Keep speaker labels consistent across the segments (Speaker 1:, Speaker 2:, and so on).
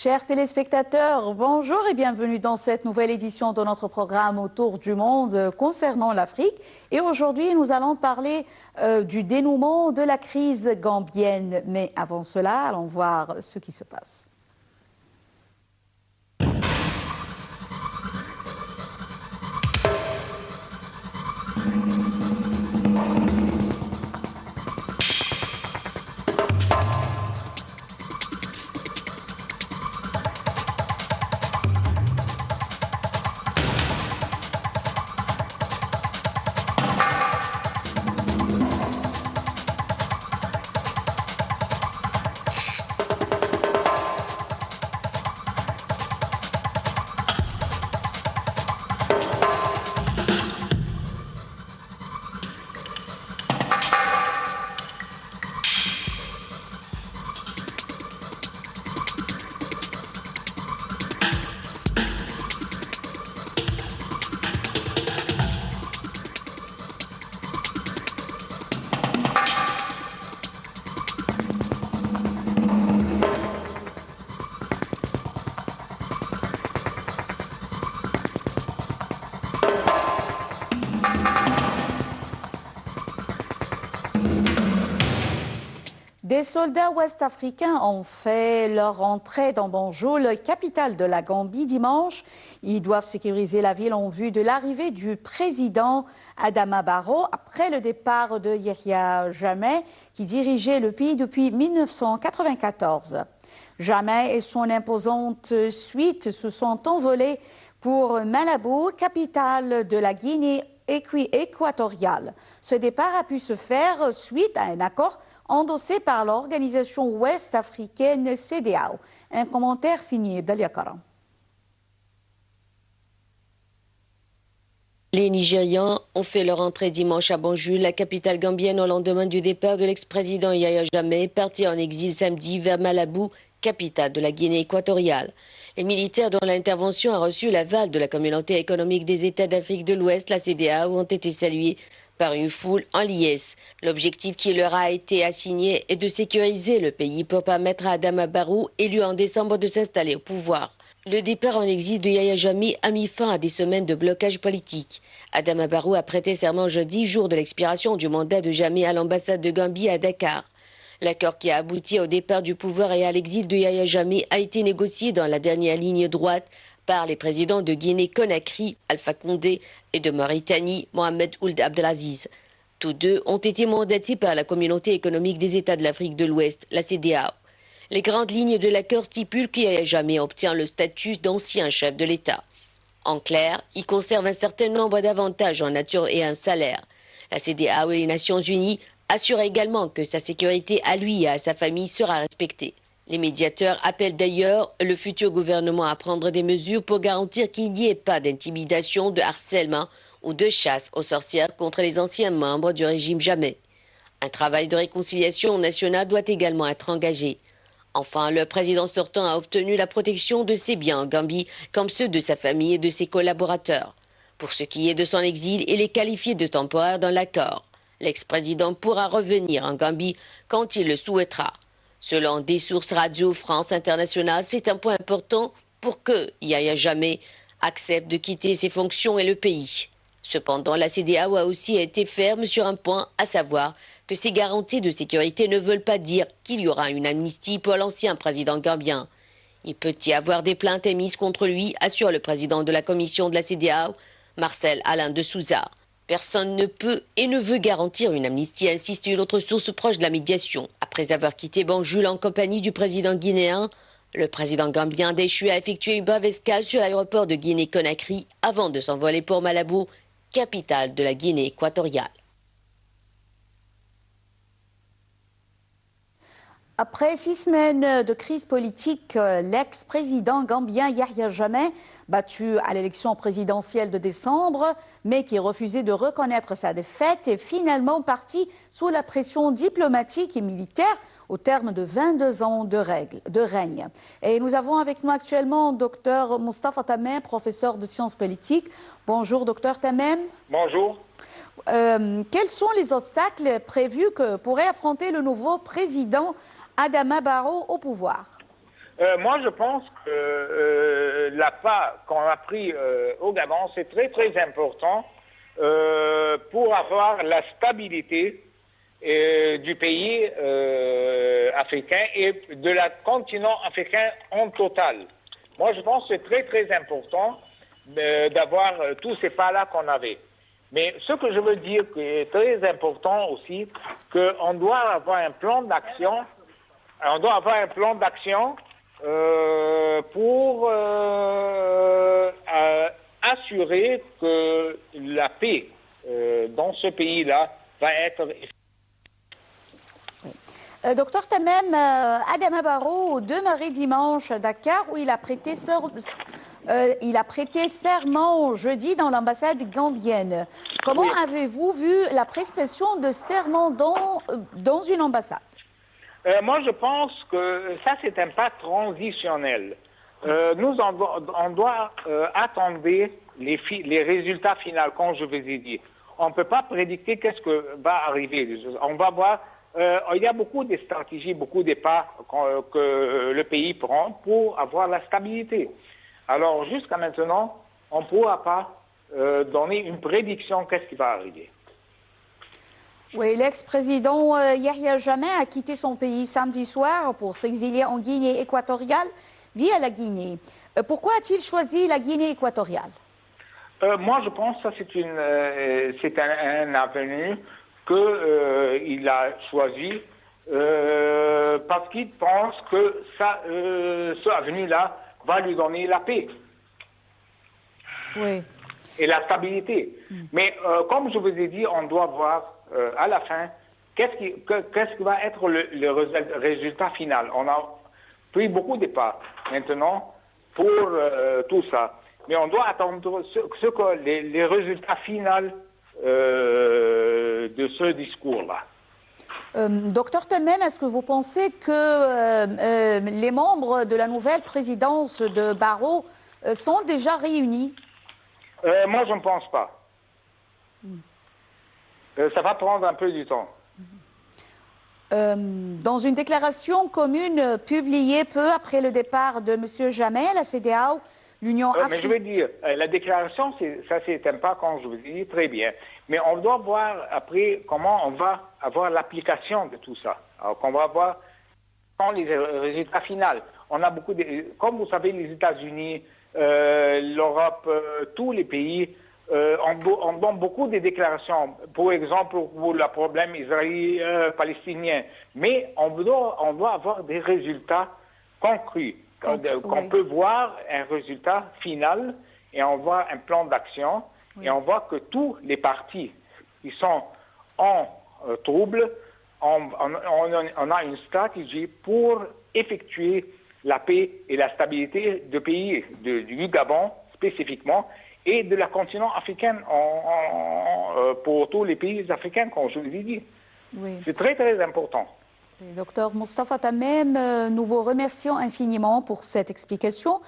Speaker 1: Chers téléspectateurs, bonjour et bienvenue dans cette nouvelle édition de notre programme Autour du monde concernant l'Afrique. Et aujourd'hui, nous allons parler du dénouement de la crise gambienne. Mais avant cela, allons voir ce qui se passe. Des soldats ouest-africains ont fait leur entrée dans Banjul, capitale de la Gambie, dimanche. Ils doivent sécuriser la ville en vue de l'arrivée du président Adama Barrow après le départ de Yahya Jammeh, qui dirigeait le pays depuis 1994. Jammeh et son imposante suite se sont envolés pour Malabo, capitale de la Guinée équatoriale. Ce départ a pu se faire suite à un accord endossé par l'organisation ouest-africaine CEDEAO. Un commentaire signé Dalia Karam.
Speaker 2: Les Nigérians ont fait leur entrée dimanche à Banjul, la capitale gambienne, au lendemain du départ de l'ex-président Yahya Jammeh, parti en exil samedi vers Malabo, capitale de la Guinée équatoriale. Les militaires dont l'intervention a reçu l'aval de la communauté économique des États d'Afrique de l'Ouest, la CEDEAO, ont été salués par une foule en liesse. L'objectif qui leur a été assigné est de sécuriser le pays pour permettre à Adama Barrow, élu en décembre, de s'installer au pouvoir. Le départ en exil de Yahya Jammeh a mis fin à des semaines de blocage politique. Adama Barrow a prêté serment jeudi, jour de l'expiration du mandat de Jammeh à l'ambassade de Gambie à Dakar. L'accord qui a abouti au départ du pouvoir et à l'exil de Yahya Jammeh a été négocié dans la dernière ligne droite par les présidents de Guinée-Conakry, Alpha Condé, et de Mauritanie, Mohamed Ould Abdelaziz. Tous deux ont été mandatés par la communauté économique des États de l'Afrique de l'Ouest, la CEDEAO. Les grandes lignes de l'accord stipulent qu'Yahya Jammeh obtient le statut d'ancien chef de l'État. En clair, il conserve un certain nombre d'avantages en nature et un salaire. La CEDEAO et les Nations Unies assurent également que sa sécurité à lui et à sa famille sera respectée. Les médiateurs appellent d'ailleurs le futur gouvernement à prendre des mesures pour garantir qu'il n'y ait pas d'intimidation, de harcèlement ou de chasse aux sorcières contre les anciens membres du régime Jammeh. Un travail de réconciliation nationale doit également être engagé. Enfin, le président sortant a obtenu la protection de ses biens en Gambie, comme ceux de sa famille et de ses collaborateurs. Pour ce qui est de son exil, il est qualifié de temporaire dans l'accord. L'ex-président pourra revenir en Gambie quand il le souhaitera. Selon des sources Radio France Internationale, c'est un point important pour que Yahya Jammeh accepte de quitter ses fonctions et le pays. Cependant, la CEDEAO a aussi été ferme sur un point, à savoir que ces garanties de sécurité ne veulent pas dire qu'il y aura une amnistie pour l'ancien président gambien. Il peut y avoir des plaintes émises contre lui, assure le président de la commission de la CEDEAO, Marcel Alain de Souza. Personne ne peut et ne veut garantir une amnistie, insiste une autre source proche de la médiation. Après avoir quitté Banjul en compagnie du président guinéen, le président gambien déchu a effectué une brève escale sur l'aéroport de Guinée-Conakry avant de s'envoler pour Malabo, capitale de la Guinée équatoriale.
Speaker 1: Après 6 semaines de crise politique, l'ex-président gambien Yahya Jammeh, battu à l'élection présidentielle de décembre, mais qui refusait de reconnaître sa défaite, est finalement parti sous la pression diplomatique et militaire au terme de 22 ans de règne. Et nous avons avec nous actuellement Dr Moustapha Tamem, professeur de sciences politiques. Bonjour Dr Tamem.
Speaker 3: Bonjour.
Speaker 1: Quels sont les obstacles prévus que pourrait affronter le nouveau président Adama Barrow au pouvoir?
Speaker 3: Moi, je pense que la pas qu'on a pris au Gabon, c'est très, très important pour avoir la stabilité du pays africain et de la continent africain en total. Moi, je pense que c'est très, très important d'avoir tous ces pas-là qu'on avait. Mais ce que je veux dire qui est très important aussi, qu'on doit avoir un plan d'action. On doit avoir un plan d'action pour assurer que la paix dans ce pays-là va être...
Speaker 1: Docteur Tamem, Adama Barrow demeurait dimanche à Dakar où il a prêté serment jeudi dans l'ambassade gambienne. Comment avez-vous vu la prestation de serment dans une ambassade?
Speaker 3: Moi, je pense que ça, c'est un pas transitionnel. On doit attendre les résultats finaux, comme je vous ai dit. On ne peut pas prédicter qu'est-ce que va arriver. On va voir... il y a beaucoup de stratégies, beaucoup de pas que le pays prend pour avoir la stabilité. Alors, jusqu'à maintenant, on ne pourra pas donner une prédiction qu'est-ce qui va arriver.
Speaker 1: Oui, l'ex-président Yahya Jammeh a quitté son pays samedi soir pour s'exiler en Guinée équatoriale via la Guinée. Pourquoi a-t-il choisi la Guinée équatoriale?
Speaker 3: Moi, je pense que c'est un avenue qu'il a choisi parce qu'il pense que ce avenue-là va lui donner la paix et la stabilité. Mais comme je vous ai dit, on doit voir à la fin qu'est-ce qui va être le résultat final. On a pris beaucoup de pas maintenant pour tout ça. Mais on doit attendre les résultats finaux de ce discours-là.
Speaker 1: Docteur Tamem, est-ce que vous pensez que les membres de la nouvelle présidence de Barrow sont déjà réunis?
Speaker 3: Moi, je ne pense pas. Ça va prendre un peu du temps.
Speaker 1: Dans une déclaration commune publiée peu après le départ de M. Jammeh, la CEDEAO, l'Union africaine...
Speaker 3: Mais je veux dire, la déclaration, ça c'est un pas, comme je vous ai dit, très bien. Mais on doit voir après comment on va avoir l'application de tout ça. Alors qu'on va voir les résultats finaux. On a beaucoup de... Comme vous savez, les États-Unis, l'Europe, tous les pays... on donne beaucoup de déclarations, par exemple pour le problème israélien-palestinien, mais on doit avoir des résultats concrets, qu'on peut voir un résultat final et on voit un plan d'action et on voit que tous les partis qui sont en trouble, on a une stratégie pour effectuer la paix et la stabilité du pays, du Gabon spécifiquement, et de la continent africain pour tous les pays africains, comme je vous ai dit. C'est très, très important.
Speaker 1: Docteur Moustapha Tamem, nous vous remercions infiniment pour cette explication.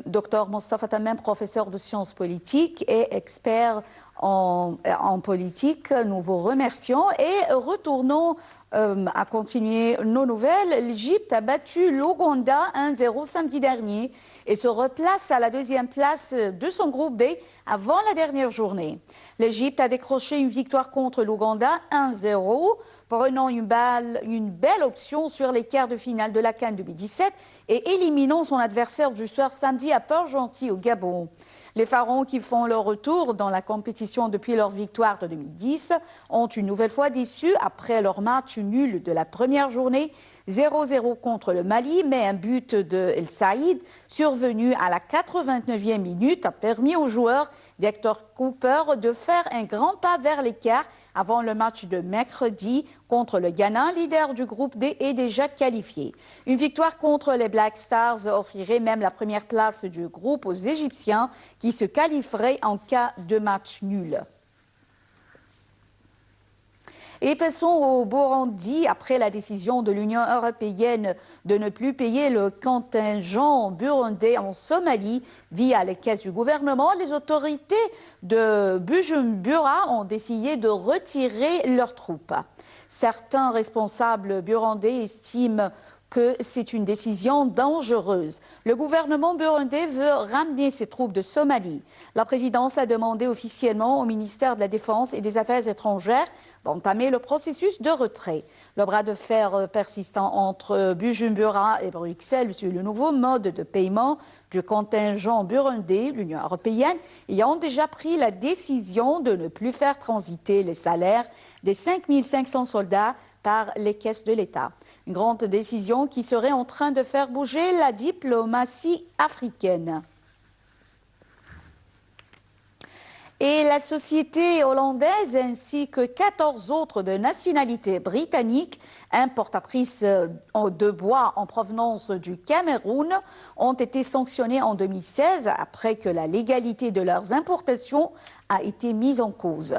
Speaker 1: Docteur Moustapha Tamem, professeur de sciences politiques et expert en politique, nous vous remercions et retournons à continuer nos nouvelles. L'Égypte a battu l'Ouganda 1-0 samedi dernier et se replace à la deuxième place de son groupe D avant la dernière journée. L'Égypte a décroché une victoire contre l'Ouganda 1-0, prenant une belle option sur les quarts de finale de la CAN 2017 et éliminant son adversaire du soir samedi à Port-Gentil au Gabon. Les Pharaons, qui font leur retour dans la compétition depuis leur victoire de 2010, ont une nouvelle fois déçu après leur match nul de la première journée, 0-0 contre le Mali, mais un but de El Saïd, survenu à la 89e minute, a permis aux joueurs d'Hector Cooper de faire un grand pas vers l'écart avant le match de mercredi contre le Ghana, leader du groupe D et déjà qualifié. Une victoire contre les Black Stars offrirait même la première place du groupe aux Égyptiens qui se qualifieraient en cas de match nul. Et passons au Burundi. Après la décision de l'Union européenne de ne plus payer le contingent burundais en Somalie via les caisses du gouvernement, les autorités de Bujumbura ont décidé de retirer leurs troupes. Certains responsables burundais estiment que c'est une décision dangereuse. Le gouvernement burundais veut ramener ses troupes de Somalie. La présidence a demandé officiellement au ministère de la Défense et des Affaires étrangères d'entamer le processus de retrait. Le bras de fer persistant entre Bujumbura et Bruxelles sur le nouveau mode de paiement du contingent burundais, l'Union européenne ayant déjà pris la décision de ne plus faire transiter les salaires des 5 500 soldats par les caisses de l'État. Une grande décision qui serait en train de faire bouger la diplomatie africaine. Et la société hollandaise ainsi que 14 autres de nationalité britannique importatrices de bois en provenance du Cameroun ont été sanctionnées en 2016 après que la légalité de leurs importations a été mise en cause.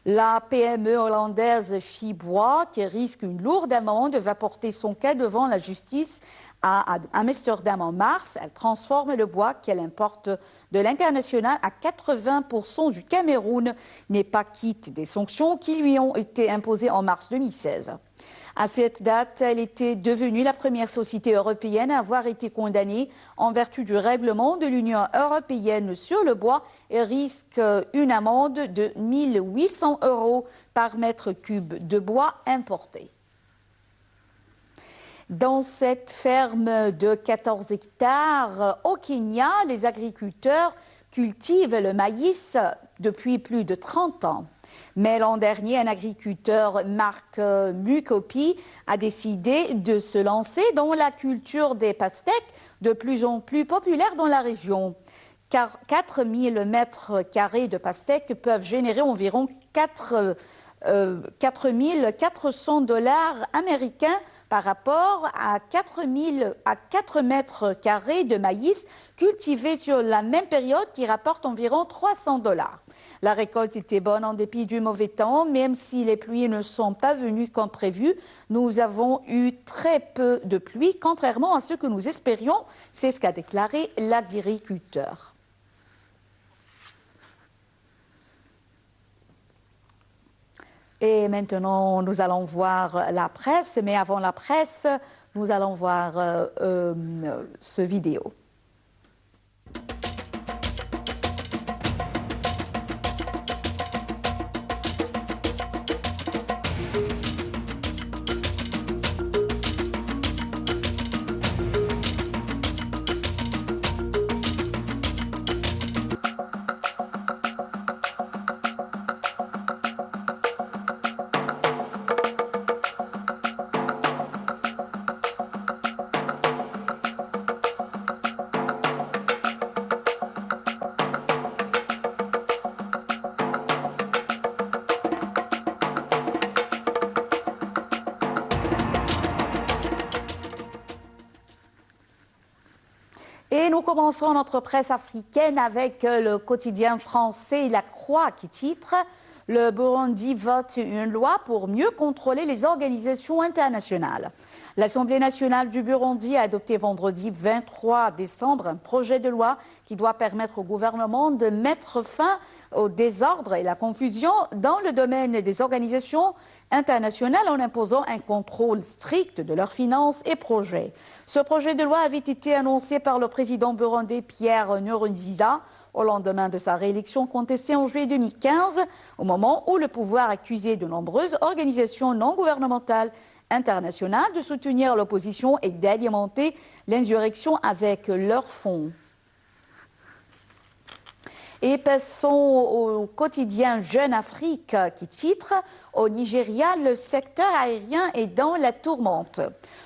Speaker 1: La PME hollandaise Fibois, qui risque une lourde amende, va porter son cas devant la justice à Amsterdam en mars. Elle transforme le bois qu'elle importe de l'international à 80% du Cameroun, n'est pas quitte des sanctions qui lui ont été imposées en mars 2016. À cette date, elle était devenue la première société européenne à avoir été condamnée en vertu du règlement de l'Union européenne sur le bois et risque une amende de 1 800 € par mètre cube de bois importé. Dans cette ferme de 14 hectares au Kenya, les agriculteurs cultivent le maïs depuis plus de 30 ans. Mais l'an dernier, un agriculteur, Marc Mukopi, a décidé de se lancer dans la culture des pastèques, de plus en plus populaire dans la région. Car 4000 mètres carrés de pastèques peuvent générer environ 4 400 $ américains par rapport à 4 mètres carrés de maïs cultivés sur la même période qui rapporte environ 300 $. La récolte était bonne en dépit du mauvais temps, même si les pluies ne sont pas venues comme prévu. Nous avons eu très peu de pluie, contrairement à ce que nous espérions. C'est ce qu'a déclaré l'agriculteur. Et maintenant, nous allons voir la presse, mais avant la presse, nous allons voir ce vidéo. Et nous commençons notre presse africaine avec le quotidien français La Croix qui titre « Le Burundi vote une loi pour mieux contrôler les organisations internationales ». L'Assemblée nationale du Burundi a adopté vendredi 23 décembre un projet de loi qui doit permettre au gouvernement de mettre fin au désordre et la confusion dans le domaine des organisations internationales en imposant un contrôle strict de leurs finances et projets. Ce projet de loi avait été annoncé par le président burundais Pierre Nkurunziza au lendemain de sa réélection contestée en juillet 2015, au moment où le pouvoir accusait de nombreuses organisations non gouvernementales internationales de soutenir l'opposition et d'alimenter l'insurrection avec leurs fonds. Et passons au quotidien Jeune Afrique qui titre « Au Nigeria, le secteur aérien est dans la tourmente ».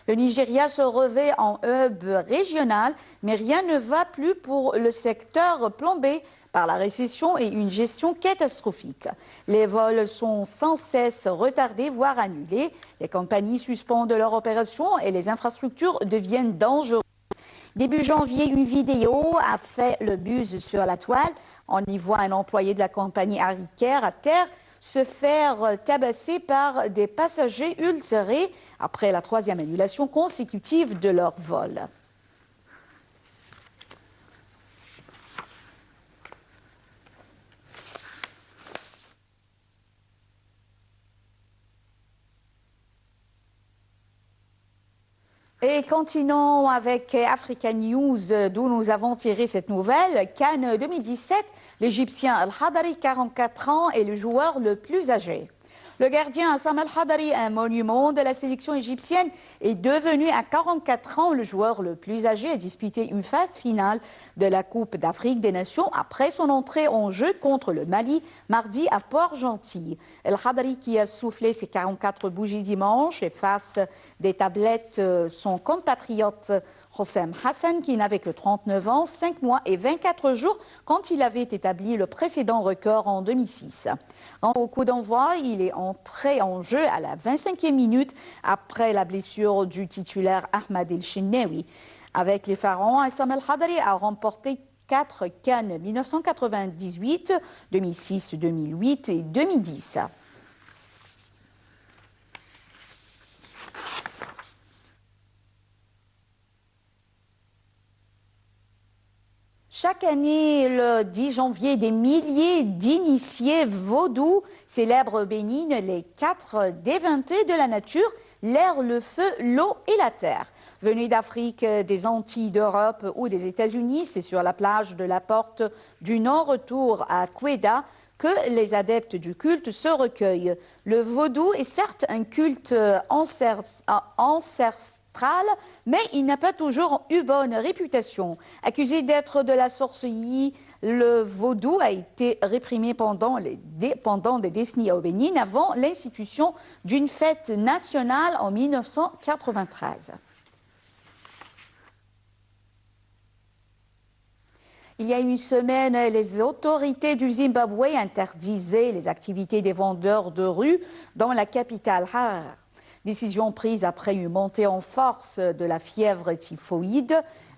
Speaker 1: Le Nigeria se revêt en hub régional, mais rien ne va plus pour le secteur plombé par la récession et une gestion catastrophique. Les vols sont sans cesse retardés, voire annulés. Les compagnies suspendent leurs opérations et les infrastructures deviennent dangereuses. Début janvier, une vidéo a fait le buzz sur la toile. On y voit un employé de la compagnie Haricare à terre se faire tabasser par des passagers ulcérés après la 3e annulation consécutive de leur vol. Et continuons avec Africa News, d'où nous avons tiré cette nouvelle. Cannes 2017, l'Égyptien Al-Hadari, 44 ans, est le joueur le plus âgé. Le gardien Assam Al-Hadari, un monument de la sélection égyptienne, est devenu à 44 ans le joueur le plus âgé à disputer une phase finale de la Coupe d'Afrique des Nations après son entrée en jeu contre le Mali mardi à Port-Gentil. Al-Hadari, qui a soufflé ses 44 bougies dimanche, efface des tablettes son compatriote Hossam Hassan, qui n'avait que 39 ans, 5 mois et 24 jours quand il avait établi le précédent record en 2006. Au coup d'envoi, il est entré en jeu à la 25e minute après la blessure du titulaire Ahmad El Shennaoui. Avec les Pharaons, Assam Al-Hadari a remporté 4 CAN 1998, 2006, 2008 et 2010. Chaque année, le 10 janvier, des milliers d'initiés vaudous célèbrent au Bénin les 4 dévintés de la nature, l'air, le feu, l'eau et la terre. Venus d'Afrique, des Antilles, d'Europe ou des États-Unis, c'est sur la plage de la Porte du Non-Retour à Quetta que les adeptes du culte se recueillent. Le vaudou est certes un culte ancestral, mais il n'a pas toujours eu bonne réputation. Accusé d'être de la sorcellerie, le vaudou a été réprimé pendant des décennies au Bénin avant l'institution d'une fête nationale en 1993. Il y a une semaine, les autorités du Zimbabwe interdisaient les activités des vendeurs de rue dans la capitale Harare. Décision prise après une montée en force de la fièvre typhoïde.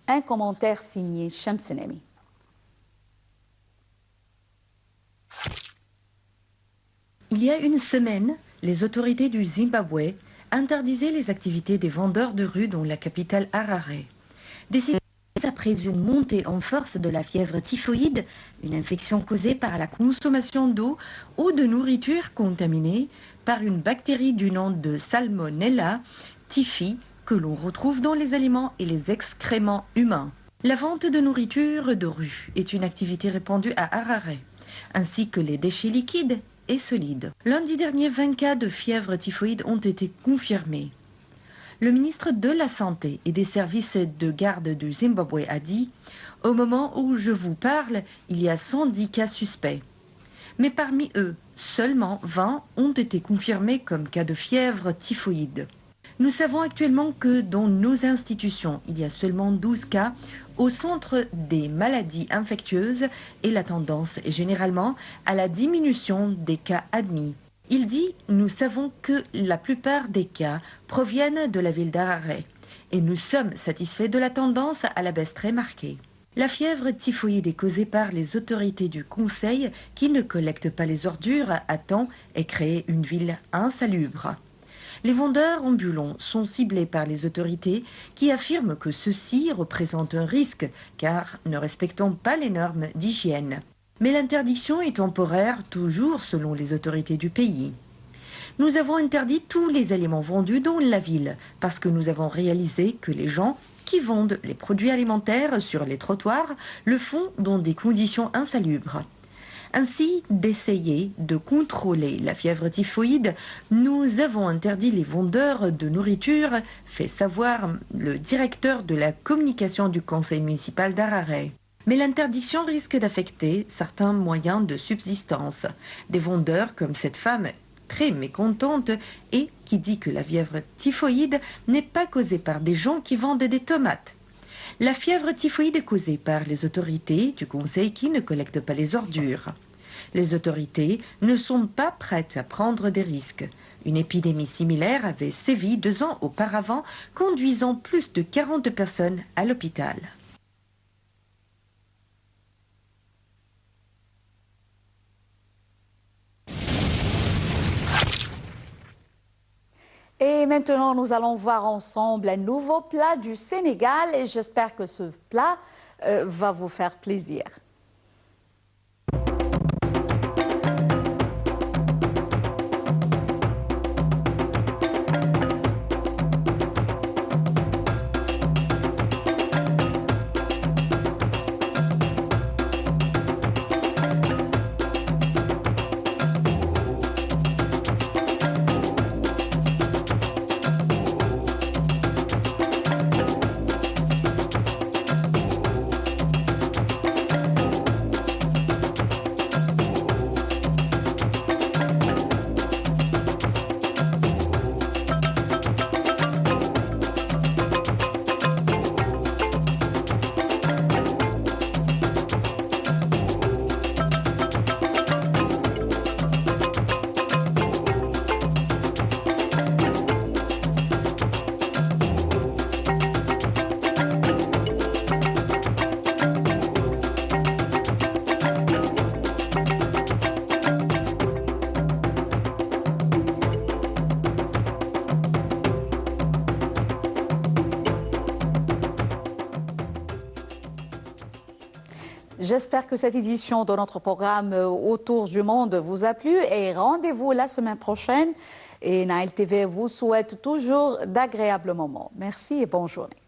Speaker 1: Un commentaire signé Shamsenemi.
Speaker 4: Il y a une semaine, les autorités du Zimbabwe interdisaient les activités des vendeurs de rue dans la capitale Harare. Décision après une montée en force de la fièvre typhoïde, une infection causée par la consommation d'eau ou de nourriture contaminée par une bactérie du nom de Salmonella typhi que l'on retrouve dans les aliments et les excréments humains. La vente de nourriture de rue est une activité répandue à Harare, ainsi que les déchets liquides et solides. Lundi dernier, 20 cas de fièvre typhoïde ont été confirmés. Le ministre de la Santé et des services de garde du Zimbabwe a dit « Au moment où je vous parle, il y a 110 cas suspects. Mais parmi eux, seulement 20 ont été confirmés comme cas de fièvre typhoïde. Nous savons actuellement que dans nos institutions, il y a seulement 12 cas au centre des maladies infectieuses et la tendance est généralement à la diminution des cas admis. » Il dit « Nous savons que la plupart des cas proviennent de la ville d'Harare et nous sommes satisfaits de la tendance à la baisse très marquée. » La fièvre typhoïde est causée par les autorités du Conseil qui ne collectent pas les ordures à temps et créent une ville insalubre. Les vendeurs ambulants sont ciblés par les autorités qui affirment que ceux-ci représentent un risque car ne respectant pas les normes d'hygiène. Mais l'interdiction est temporaire, toujours selon les autorités du pays. Nous avons interdit tous les aliments vendus dans la ville parce que nous avons réalisé que les gens qui vendent les produits alimentaires sur les trottoirs le font dans des conditions insalubres. Ainsi, d'essayer de contrôler la fièvre typhoïde, nous avons interdit les vendeurs de nourriture, fait savoir le directeur de la communication du conseil municipal d'Harare. Mais l'interdiction risque d'affecter certains moyens de subsistance. Des vendeurs comme cette femme très mécontente et qui dit que la fièvre typhoïde n'est pas causée par des gens qui vendent des tomates. La fièvre typhoïde est causée par les autorités du conseil qui ne collectent pas les ordures. Les autorités ne sont pas prêtes à prendre des risques. Une épidémie similaire avait sévi 2 ans auparavant, conduisant plus de 40 personnes à l'hôpital.
Speaker 1: Et maintenant, nous allons voir ensemble un nouveau plat du Sénégal et j'espère que ce plat va vous faire plaisir. J'espère que cette édition de notre programme Autour du monde vous a plu et rendez-vous la semaine prochaine. Et Nile TV vous souhaite toujours d'agréables moments. Merci et bonne journée.